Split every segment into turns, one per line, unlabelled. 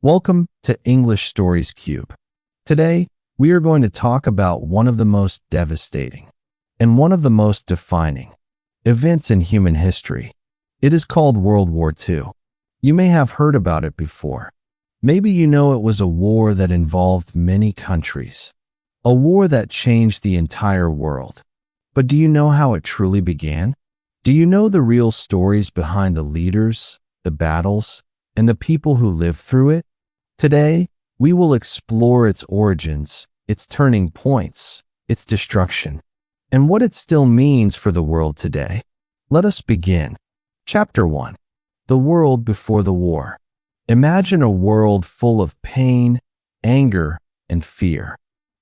Welcome to English Stories Cube. Today, we are going to talk about one of the most devastating and one of the most defining events in human history. It is called World War II. You may have heard about it before. Maybe you know it was a war that involved many countries, a war that changed the entire world. But do you know how it truly began? Do you know the real stories behind the leaders, the battles, and the people who lived through it? Today, we will explore its origins, its turning points, its destruction, and what it still means for the world today. Let us begin. Chapter 1. The World Before the War. Imagine a world full of pain, anger, and fear.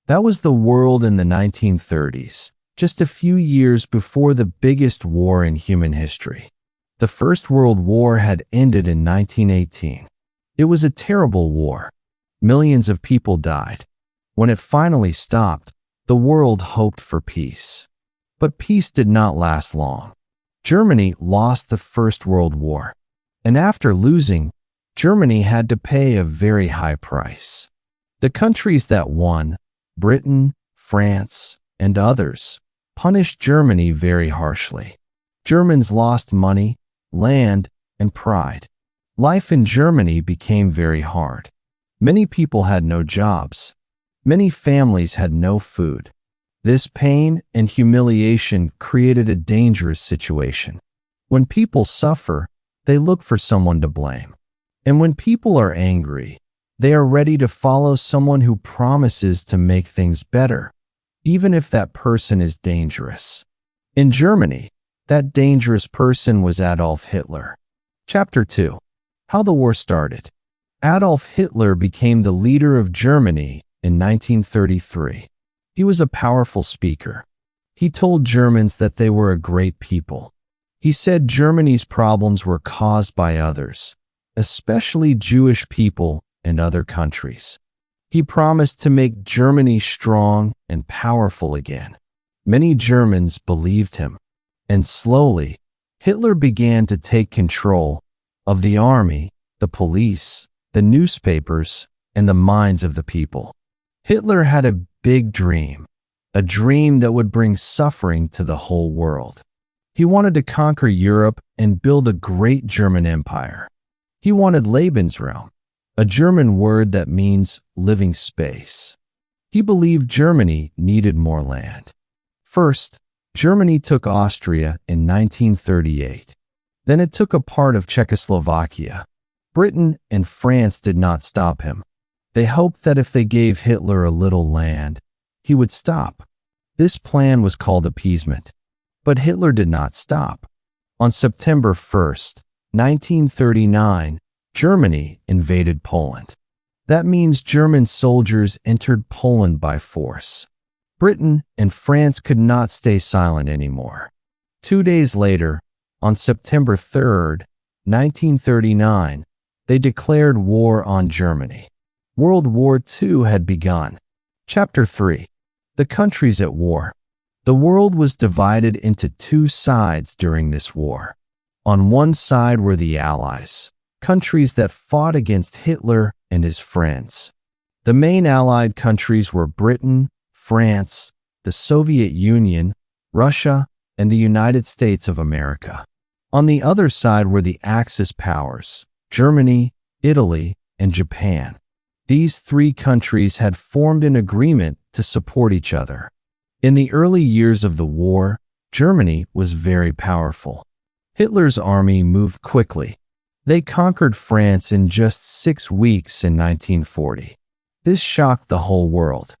That was the world in the 1930s, just a few years before the biggest war in human history. The First World War had ended in 1918. It was a terrible war. Millions of people died. When it finally stopped, the world hoped for peace. But peace did not last long. Germany lost the First World War, and after losing, Germany had to pay a very high price. The countries that won, Britain, France, and others, punished Germany very harshly. Germans lost money, land, and pride. Life in Germany became very hard. Many people had no jobs. Many families had no food. This pain and humiliation created a dangerous situation. When people suffer, they look for someone to blame. And when people are angry, they are ready to follow someone who promises to make things better, even if that person is dangerous. In Germany, that dangerous person was Adolf Hitler. Chapter 2. How the war started. Adolf Hitler became the leader of Germany in 1933. He was a powerful speaker. He told Germans that they were a great people. He said Germany's problems were caused by others, especially Jewish people and other countries. He promised to make Germany strong and powerful again. Many Germans believed him, and slowly, Hitler began to take control of the army, the police, the newspapers, and the minds of the people. Hitler had a big dream, a dream that would bring suffering to the whole world. He wanted to conquer Europe and build a great German empire. He wanted Lebensraum, a German word that means living space. He believed Germany needed more land. First, Germany took Austria in 1938. Then it took a part of Czechoslovakia. Britain and France did not stop him. They hoped that if they gave Hitler a little land, he would stop. This plan was called appeasement. But Hitler did not stop. On September 1st, 1939, Germany invaded Poland. That means German soldiers entered Poland by force. Britain and France could not stay silent anymore. 2 days later, on September 3rd, 1939, they declared war on Germany. World War II had begun. Chapter 3. The countries at war. The world was divided into two sides during this war. On one side were the Allies, countries that fought against Hitler and his friends. The main Allied countries were Britain, France, the Soviet Union, Russia, and the United States of America. On the other side were the Axis powers, Germany, Italy, and Japan. These three countries had formed an agreement to support each other. In the early years of the war, Germany was very powerful. Hitler's army moved quickly. They conquered France in just 6 weeks in 1940. This shocked the whole world.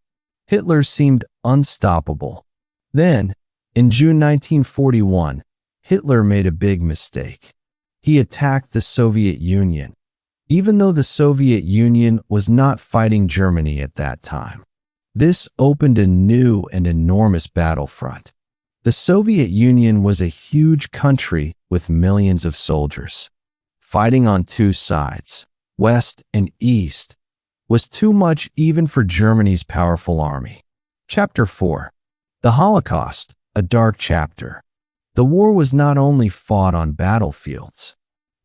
Hitler seemed unstoppable. Then, in June 1941, Hitler made a big mistake. He attacked the Soviet Union, even though the Soviet Union was not fighting Germany at that time. This opened a new and enormous battlefront. The Soviet Union was a huge country with millions of soldiers. Fighting on two sides, west and east, was too much even for Germany's powerful army. Chapter 4. The Holocaust, a dark chapter. The war was not only fought on battlefields.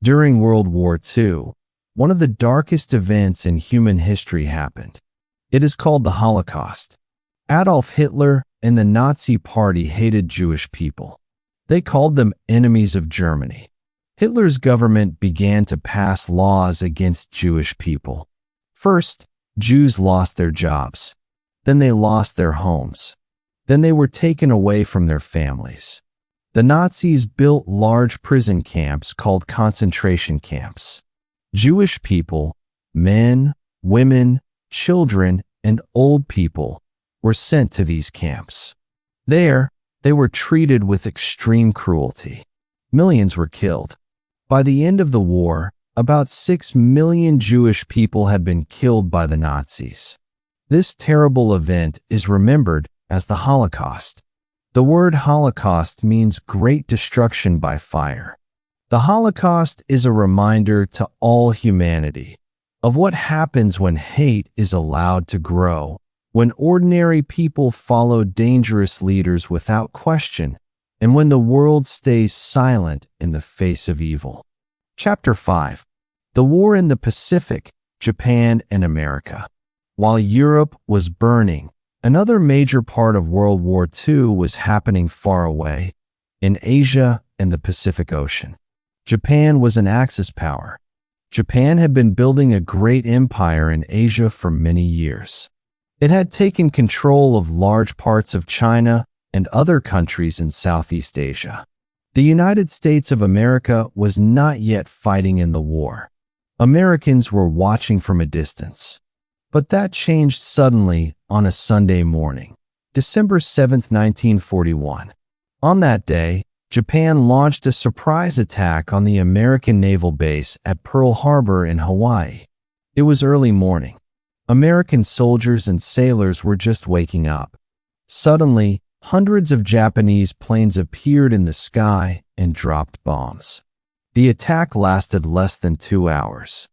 During World War II, one of the darkest events in human history happened. It is called the Holocaust. Adolf Hitler and the Nazi Party hated Jewish people. They called them enemies of Germany. Hitler's government began to pass laws against Jewish people. First, Jews lost their jobs. Then they lost their homes. Then they were taken away from their families. The Nazis built large prison camps called concentration camps. Jewish people, men, women, children, and old people were sent to these camps. There, they were treated with extreme cruelty. Millions were killed. By the end of the war, about 6 million Jewish people had been killed by the Nazis. This terrible event is remembered as the Holocaust. The word Holocaust means great destruction by fire. The Holocaust is a reminder to all humanity of what happens when hate is allowed to grow, when ordinary people follow dangerous leaders without question, and when the world stays silent in the face of evil. Chapter 5. The War in the Pacific, Japan and America. While Europe was burning, another major part of World War II was happening far away, in Asia and the Pacific Ocean. Japan was an Axis power. Japan had been building a great empire in Asia for many years. It had taken control of large parts of China and other countries in Southeast Asia. The United States of America was not yet fighting in the war. Americans were watching from a distance. But that changed suddenly on a Sunday morning, December 7, 1941. On that day, Japan launched a surprise attack on the American naval base at Pearl Harbor in Hawaii. It was early morning. American soldiers and sailors were just waking up. Suddenly, hundreds of Japanese planes appeared in the sky and dropped bombs. The attack lasted less than 2 hours.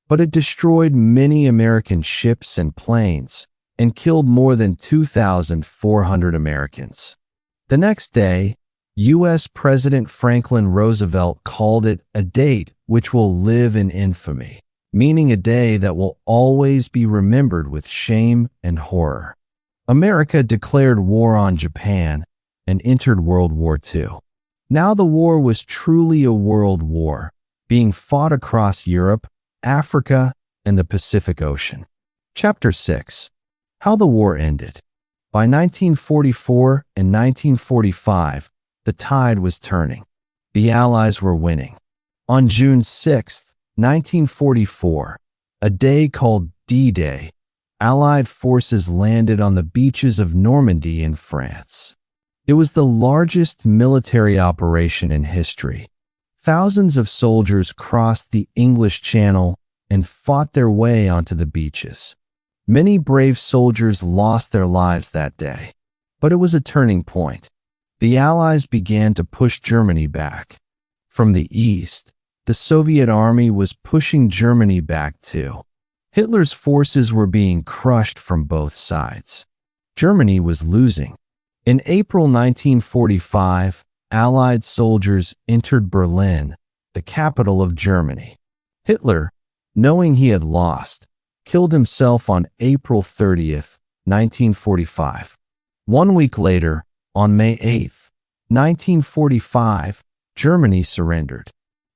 But it destroyed many American ships and planes and killed more than 2,400 Americans. The next day, U.S. President Franklin Roosevelt called it a date which will live in infamy, meaning a day that will always be remembered with shame and horror. America declared war on Japan and entered World War II. Now the war was truly a world war, being fought across Europe, Africa, and the Pacific Ocean. Chapter 6. How the war ended. By 1944 and 1945, the tide was turning. The Allies were winning. On June 6, 1944, a day called D-Day, Allied forces landed on the beaches of Normandy in France. It was the largest military operation in history. Thousands of soldiers crossed the English Channel and fought their way onto the beaches. Many brave soldiers lost their lives that day, but it was a turning point. The Allies began to push Germany back. From the east, the Soviet army was pushing Germany back too. Hitler's forces were being crushed from both sides. Germany was losing. In April 1945, Allied soldiers entered Berlin, the capital of Germany. Hitler, knowing he had lost, killed himself on April 30, 1945. 1 week later, on May 8, 1945, Germany surrendered.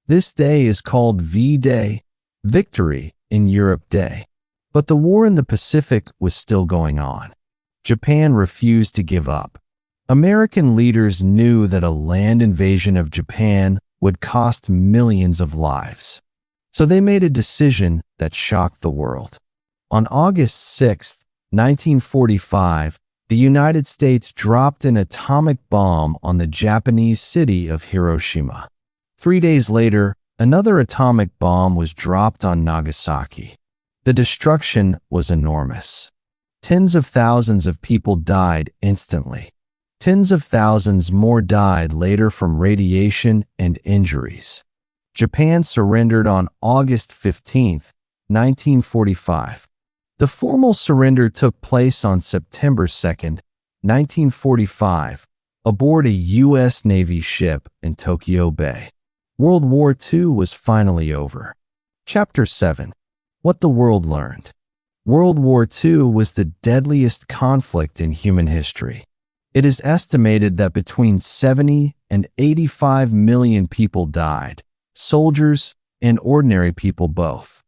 This day is called V-Day, Victory in Europe Day. But the war in the Pacific was still going on. Japan refused to give up. American leaders knew that a land invasion of Japan would cost millions of lives. So they made a decision that shocked the world. On August 6, 1945, the United States dropped an atomic bomb on the Japanese city of Hiroshima. 3 days later, another atomic bomb was dropped on Nagasaki. The destruction was enormous. Tens of thousands of people died instantly. Tens of thousands more died later from radiation and injuries. Japan surrendered on August 15, 1945. The formal surrender took place on September 2, 1945, aboard a U.S. Navy ship in Tokyo Bay. World War II was finally over. Chapter 7. What the World Learned. World War II was the deadliest conflict in human history. It is estimated that between 70 and 85 million people died, soldiers and ordinary people both.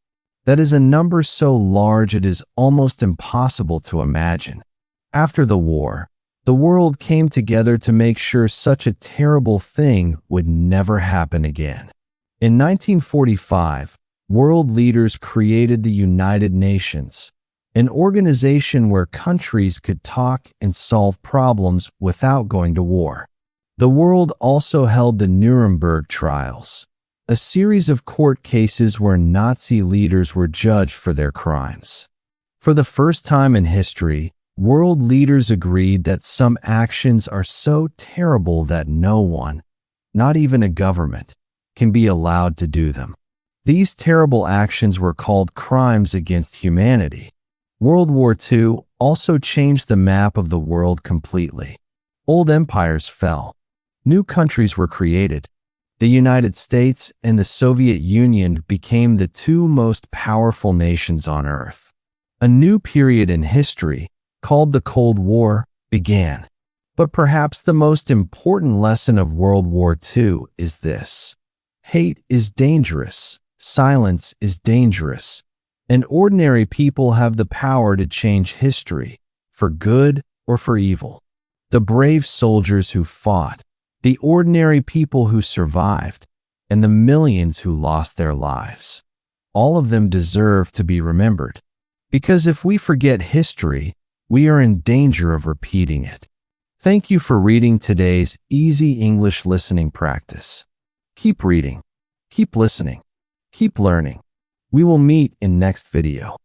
That is a number so large it is almost impossible to imagine. After the war, the world came together to make sure such a terrible thing would never happen again. In 1945, world leaders created the United Nations, an organization where countries could talk and solve problems without going to war. The world also held the Nuremberg trials, a series of court cases where Nazi leaders were judged for their crimes. For the first time in history, world leaders agreed that some actions are so terrible that no one, not even a government, can be allowed to do them. These terrible actions were called crimes against humanity. World War II also changed the map of the world completely. Old empires fell. New countries were created. The United States and the Soviet Union became the two most powerful nations on Earth. A new period in history, called the Cold War, began. But perhaps the most important lesson of World War II is this: hate is dangerous, silence is dangerous, and ordinary people have the power to change history, for good or for evil. The brave soldiers who fought, the ordinary people who survived, and the millions who lost their lives. All of them deserve to be remembered. Because if we forget history, we are in danger of repeating it. Thank you for reading today's easy English listening practice. Keep reading, keep listening, keep learning. We will meet in next video.